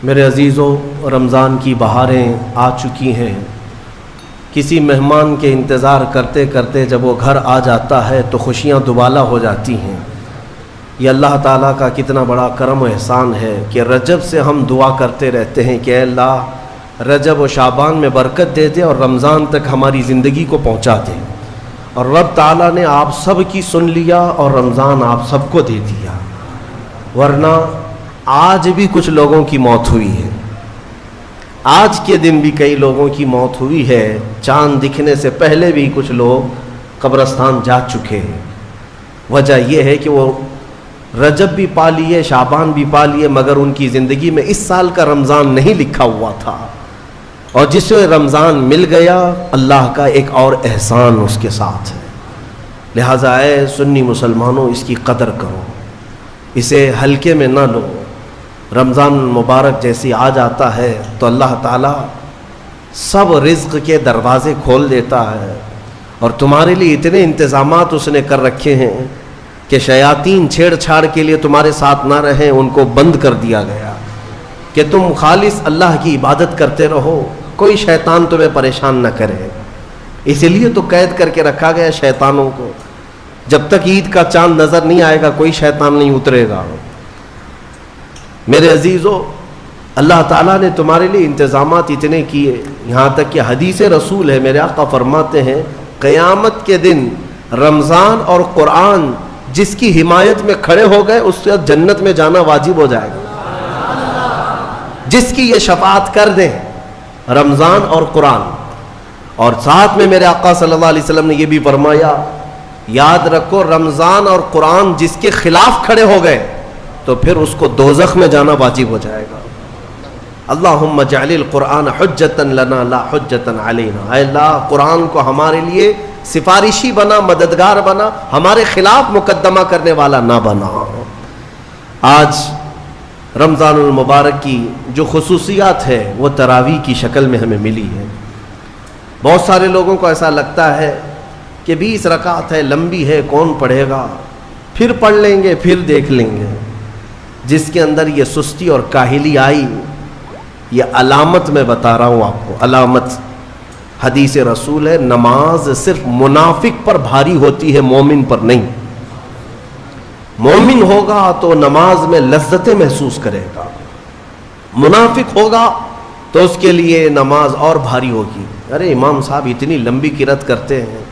میرے عزیزوں، رمضان کی بہاریں آ چکی ہیں۔ کسی مہمان کے انتظار کرتے کرتے جب وہ گھر آ جاتا ہے تو خوشیاں دوبالا ہو جاتی ہیں۔ یہ اللہ تعالیٰ کا کتنا بڑا کرم و احسان ہے کہ رجب سے ہم دعا کرتے رہتے ہیں کہ اے اللہ رجب و شعبان میں برکت دے دے اور رمضان تک ہماری زندگی کو پہنچا دے، اور رب تعالیٰ نے آپ سب کی سن لیا اور رمضان آپ سب کو دے دیا۔ ورنہ آج بھی کچھ لوگوں کی موت ہوئی ہے، آج کے دن بھی کئی لوگوں کی موت ہوئی ہے، چاند دکھنے سے پہلے بھی کچھ لوگ قبرستان جا چکے ہیں۔ وجہ یہ ہے کہ وہ رجب بھی پا لیے، شعبان بھی پا لیے، مگر ان کی زندگی میں اس سال کا رمضان نہیں لکھا ہوا تھا، اور جسے رمضان مل گیا اللہ کا ایک اور احسان اس کے ساتھ ہے۔ لہٰذا اے سنی مسلمانوں، اس کی قدر کرو، اسے ہلکے میں نہ لو۔ رمضان مبارک جیسی آ جاتا ہے تو اللہ تعالیٰ سب رزق کے دروازے کھول دیتا ہے، اور تمہارے لیے اتنے انتظامات اس نے کر رکھے ہیں کہ شیاطین چھیڑ چھاڑ کے لیے تمہارے ساتھ نہ رہیں، ان کو بند کر دیا گیا کہ تم خالص اللہ کی عبادت کرتے رہو، کوئی شیطان تمہیں پریشان نہ کرے۔ اسی لیے تو قید کر کے رکھا گیا شیطانوں کو، جب تک عید کا چاند نظر نہیں آئے گا کوئی شیطان نہیں اترے گا۔ میرے عزیزوں، اللہ تعالیٰ نے تمہارے لیے انتظامات اتنے کیے، یہاں تک کہ حدیث رسول ہے، میرے آقا فرماتے ہیں قیامت کے دن رمضان اور قرآن جس کی حمایت میں کھڑے ہو گئے اس سے جنت میں جانا واجب ہو جائے گا، جس کی یہ شفاعت کر دیں رمضان اور قرآن۔ اور ساتھ میں میرے آقا صلی اللہ علیہ وسلم نے یہ بھی فرمایا، یاد رکھو رمضان اور قرآن جس کے خلاف کھڑے ہو گئے تو پھر اس کو دوزخ میں جانا واجب ہو جائے گا۔ اللہم اجعل القرآن حجتا لنا لا حجتا علینا، اے اللہ قرآن کو ہمارے لیے سفارشی بنا، مددگار بنا، ہمارے خلاف مقدمہ کرنے والا نہ بنا۔ آج رمضان المبارک کی جو خصوصیات ہے وہ تراویح کی شکل میں ہمیں ملی ہے۔ بہت سارے لوگوں کو ایسا لگتا ہے کہ 20 رکعت ہے، لمبی ہے، کون پڑھے گا، پھر پڑھ لیں گے، پھر دیکھ لیں گے۔ جس کے اندر یہ سستی اور کاہلی آئی، یہ علامت میں بتا رہا ہوں آپ کو، علامت حدیث رسول ہے، نماز صرف منافق پر بھاری ہوتی ہے، مومن پر نہیں۔ مومن ہوگا تو نماز میں لذتیں محسوس کرے گا، منافق ہوگا تو اس کے لیے نماز اور بھاری ہوگی۔ ارے امام صاحب اتنی لمبی قرات کرتے ہیں،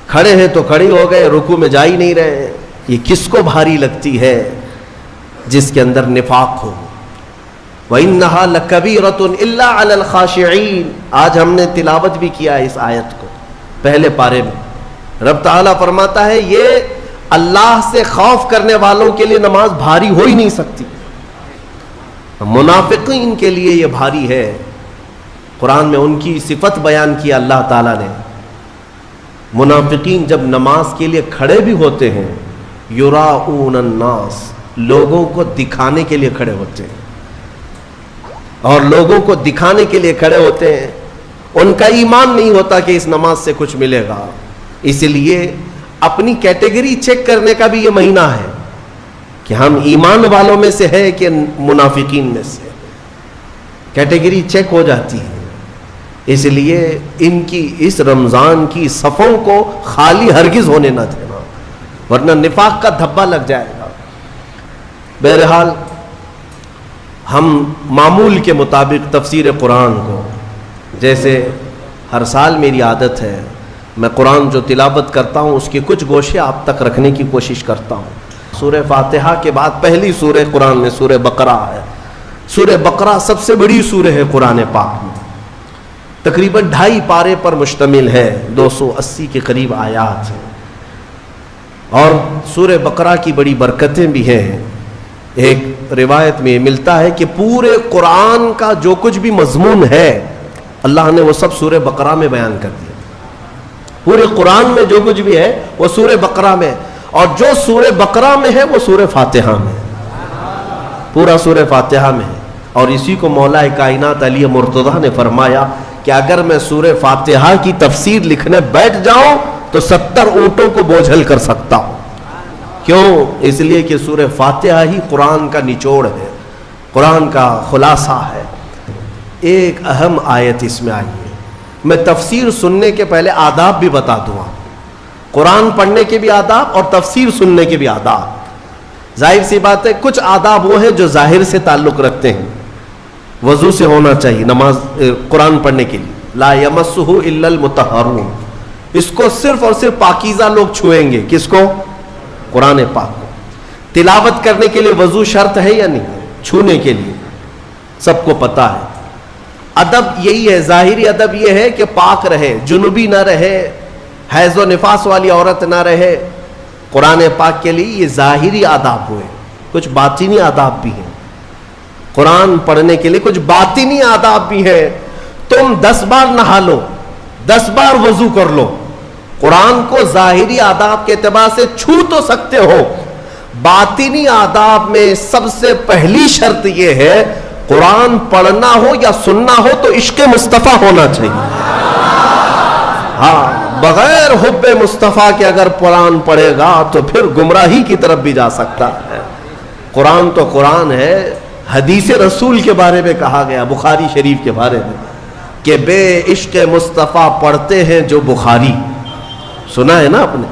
کھڑے ہیں تو کھڑے ہو گئے، رکوع میں جا ہی نہیں رہے، یہ کس کو بھاری لگتی ہے؟ جس کے اندر نفاق ہو۔ وَإِنَّهَا لَكَبِيرَةٌ إِلَّا عَلَى الْخَاشِعِينَ، آج ہم نے تلاوت بھی کیا اس آیت کو پہلے پارے میں۔ رب تعالیٰ فرماتا ہے یہ اللہ سے خوف کرنے والوں کے لیے نماز بھاری ہو ہی نہیں سکتی، منافقین کے لیے یہ بھاری ہے۔ قرآن میں ان کی صفت بیان کیا اللہ تعالیٰ نے، منافقین جب نماز کے لیے کھڑے بھی ہوتے ہیں، یراؤون الناس، لوگوں کو دکھانے کے لیے کھڑے ہوتے ہیں، اور لوگوں کو دکھانے کے لیے کھڑے ہوتے ہیں، ان کا ایمان نہیں ہوتا کہ اس نماز سے کچھ ملے گا۔ اس لیے اپنی کیٹیگری چیک کرنے کا بھی یہ مہینہ ہے کہ ہم ایمان والوں میں سے ہے کہ منافقین میں سے، کیٹیگری چیک ہو جاتی ہے۔ اس لیے ان کی اس رمضان کی صفوں کو خالی ہرگز ہونے نہ دینا، ورنہ نفاق کا دھبا لگ جائے گا۔ بہرحال ہم معمول کے مطابق تفسیر قرآن کو، جیسے ہر سال میری عادت ہے میں قرآن جو تلاوت کرتا ہوں اس کے کچھ گوشے آپ تک رکھنے کی کوشش کرتا ہوں۔ سورہ فاتحہ کے بعد پہلی سورہ قرآن میں سورہ بقرہ ہے۔ سورہ بقرہ سب سے بڑی سورہ ہے قرآن پاک میں، تقریباً 2.5 پارے پر مشتمل ہے، 280 کے قریب آیات ہیں، اور سورہ بقرہ کی بڑی برکتیں بھی ہیں۔ ایک روایت میں ملتا ہے کہ پورے قرآن کا جو کچھ بھی مضمون ہے اللہ نے وہ سب سورہ بقرہ میں بیان کر دیا۔ پورے قرآن میں جو کچھ بھی ہے وہ سورہ بقرہ میں، اور جو سورہ بقرہ میں ہے وہ سورہ فاتحہ میں، پورا سورہ فاتحہ میں ہے۔ اور اسی کو مولا کائنات علی مرتضیٰ نے فرمایا کہ اگر میں سورہ فاتحہ کی تفسیر لکھنے بیٹھ جاؤں تو 70 اونٹوں کو بوجھل کر سکتا ہوں۔ کیوں؟ اس لیے کہ سورہ فاتحہ ہی قرآن کا نچوڑ ہے، قرآن کا خلاصہ ہے. ایک اہم آیت اس میں آئی ہے. میں تفسیر سننے کے پہلے آداب بھی بتا دوں آپ. قرآن پڑھنے کے بھی آداب اور تفسیر سننے کے بھی آداب. ظاہر سی بات ہے کچھ آداب وہ ہیں جو ظاہر سے تعلق رکھتے ہیں. وضو سے ہونا چاہیے نماز قرآن پڑھنے کے لیے. لا یمسہ الا المطہرون. اس کو صرف اور صرف پاکیزہ لوگ چھوئیں گے. کس کو؟ قرآن پاک کو. تلاوت کرنے کے لیے وضو شرط ہے یا نہیں؟ چھونے کے لیے سب کو پتا ہے. ادب یہی ہے, ظاہری ادب یہ ہے کہ پاک رہے, جنوبی نہ رہے, حیض و نفاس والی عورت نہ رہے. قرآن پاک کے لیے یہ ظاہری آداب ہوئے. کچھ باطنی آداب بھی ہیں. قرآن پڑھنے کے لیے کچھ باطنی آداب بھی ہیں. تم 10 بار نہا لو, 10 بار وضو کر لو, قرآن کو ظاہری آداب کے اعتبار سے چھو تو سکتے ہو. باطنی آداب میں سب سے پہلی شرط یہ ہے قرآن پڑھنا ہو یا سننا ہو تو عشق مصطفیٰ ہونا چاہیے. ہاں, بغیر حب مصطفیٰ کے اگر قرآن پڑھے گا تو پھر گمراہی کی طرف بھی جا سکتا ہے. قرآن تو قرآن ہے. حدیث رسول کے بارے میں کہا گیا, بخاری شریف کے بارے میں, کہ بے عشق مصطفیٰ پڑھتے ہیں جو بخاری. سنا ہے نا آپ نے؟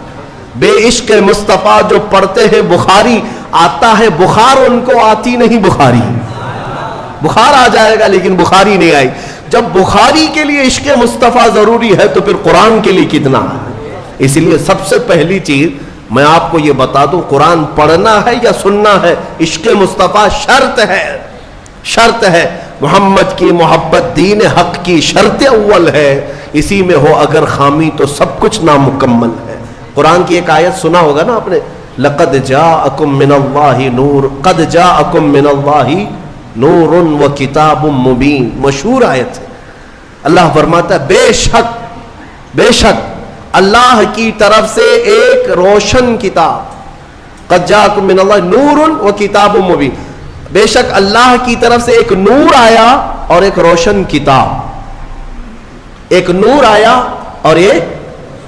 بے عشق مصطفیٰ جو پڑھتے ہیں بخاری. آتا ہے بخار, ان کو آتی نہیں بخاری. بخار آ جائے گا لیکن بخاری نہیں آئی. جب بخاری کے لیے عشق مصطفیٰ ضروری ہے تو پھر قرآن کے لیے کتنا ہے. اس لیے سب سے پہلی چیز میں آپ کو یہ بتا دوں, قرآن پڑھنا ہے یا سننا ہے, عشق مصطفیٰ شرط ہے. شرط ہے. محمد کی محبت دین حق کی شرط اول ہے. اسی میں ہو اگر خامی تو سب کچھ نامکمل ہے. قرآن کی ایک آیت سنا ہوگا نا آپ نے, لقد جاءکم من اللہ نور, قد جاءکم من اللہ نور و کتاب مبین. مشہور آیت ہے. اللہ فرماتا ہے بے شک اللہ کی طرف سے ایک روشن کتاب. قد جاءکم من اللہ نور و کتاب مبین. بے شک اللہ کی طرف سے ایک نور آیا اور ایک روشن کتاب. ایک نور آیا اور ایک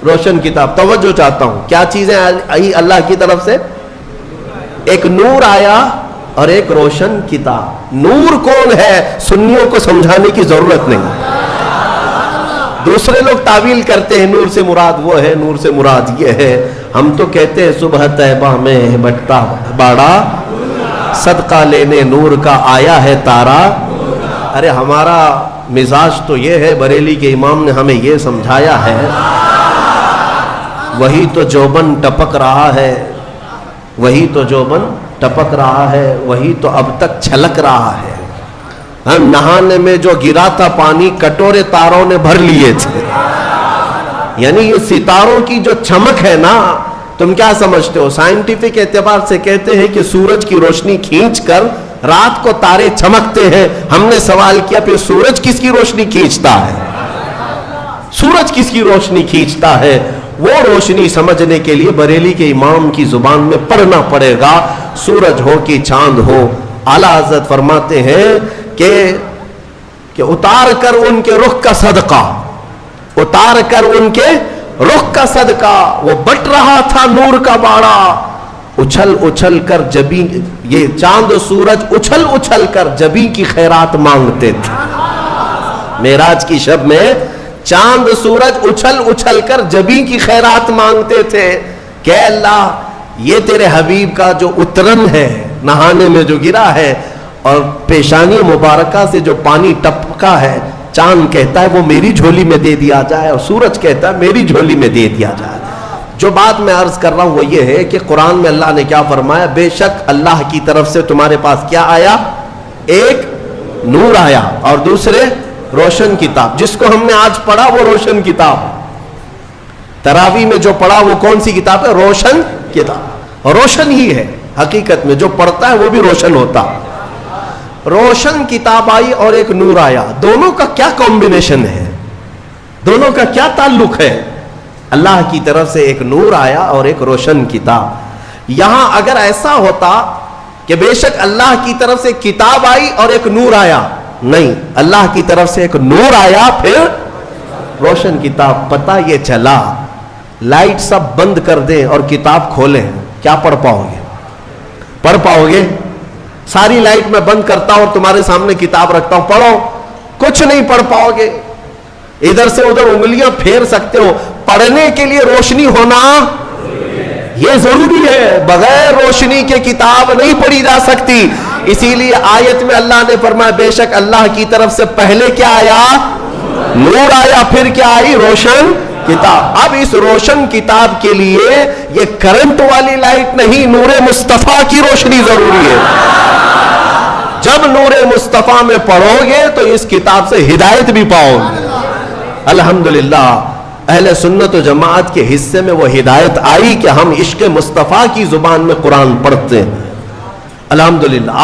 روشن کتاب. توجہ چاہتا ہوں, کیا چیزیں آئی اللہ کی طرف سے؟ ایک نور آیا اور ایک روشن کتاب. نور کون ہے سنیوں کو سمجھانے کی ضرورت نہیں. دوسرے لوگ تعویل کرتے ہیں نور سے مراد وہ ہے, نور سے مراد یہ ہے. ہم تو کہتے ہیں صبح طیبہ میں بٹتا باڑا, صدقہ لینے نور کا آیا ہے تارا. ارے ہمارا مزاج تو یہ ہے, بریلی کے امام نے ہمیں یہ سمجھایا ہے, وہی تو جوبن ٹپک رہا ہے, وہی تو جوبن ٹپک رہا ہے, وہی تو اب تک چھلک رہا ہے. ہم نہانے میں جو گرا تھا پانی کٹورے تاروں نے بھر لیے تھے. یعنی یہ ستاروں کی جو چمک ہے نا, تم کیا سمجھتے ہو؟ سائنٹیفک اعتبار سے کہتے ہیں کہ سورج کی روشنی کھینچ کر رات کو تارے چمکتے ہیں. ہم نے سوال کیا پھر سورج کس کی روشنی کھینچتا ہے؟ سورج کس کی روشنی کھینچتا ہے؟ وہ روشنی سمجھنے کے لیے بریلی کے امام کی زبان میں پڑھنا پڑے گا. سورج ہو کہ چاند ہو, اعلیٰ حضرت فرماتے ہیں کہ اتار کر ان کے رخ کا صدقہ, اتار کر ان کے رخ کا صدقہ, وہ بٹ رہا تھا نور کا باڑا. اچھل اچھل کر جبی, یہ چاند و سورج اچھل اچھل کر جبی کی خیرات مانگتے تھے. معراج کی شب میں چاند سورج اچھل اچھل کر جبی کی خیرات مانگتے تھے کہ اللہ یہ تیرے حبیب کا جو اترن ہے نہانے میں جو گرا ہے اور پیشانی مبارکہ سے جو پانی ٹپکا ہے, چاند کہتا ہے وہ میری جھولی میں دے دیا جائے اور سورج کہتا ہے میری جھولی میں دے دیا جائے. جو بات میں عرض کر رہا ہوں وہ یہ ہے کہ قرآن میں اللہ نے کیا فرمایا, بے شک اللہ کی طرف سے تمہارے پاس کیا آیا, ایک نور آیا اور دوسرے روشن کتاب. جس کو ہم نے آج پڑھا وہ روشن کتاب. تراویح میں جو پڑھا وہ کون سی کتاب ہے؟ روشن کتاب. روشن ہی ہے حقیقت میں, جو پڑھتا ہے وہ بھی روشن ہوتا. روشن کتاب آئی اور ایک نور آیا. دونوں کا کیا کمبینیشن ہے, دونوں کا کیا تعلق ہے؟ اللہ کی طرف سے ایک نور آیا اور ایک روشن کتاب. یہاں اگر ایسا ہوتا کہ بے شک اللہ کی طرف سے کتاب آئی اور ایک نور آیا, نہیں, اللہ کی طرف سے ایک نور آیا پھر روشن کتاب. پتہ یہ چلا لائٹ سب بند کر دیں اور کتاب کھولیں, کیا پڑھ پاؤ گے؟ پڑھ پاؤ گے؟ ساری لائٹ میں بند کرتا ہوں اور تمہارے سامنے کتاب رکھتا ہوں، پڑھو، کچھ نہیں پڑھ پاؤ گے، ادھر سے ادھر انگلیاں پھیر سکتے ہو، پڑھنے کے لیے روشنی ہونا یہ ضروری ہے، بغیر روشنی کے کتاب نہیں پڑھی جا سکتی۔ اسی لیے آیت میں اللہ نے فرمایا بے شک اللہ کی طرف سے پہلے کیا آیا؟ نور آیا، پھر کیا آئی؟ روشن کتاب۔ اب اس روشن کتاب کے لیے یہ کرنٹ والی لائٹ نہیں، نور مصطفیٰ کی روشنی ضروری ہے۔ جب نور مصطفیٰ میں پڑھو گے تو اس کتاب سے ہدایت بھی پاؤ گے۔ الحمدللہ اہل سنت و جماعت کے حصے میں وہ ہدایت آئی کہ ہم عشق مصطفیٰ کی زبان میں قرآن پڑھتے ہیں، الحمدللہ۔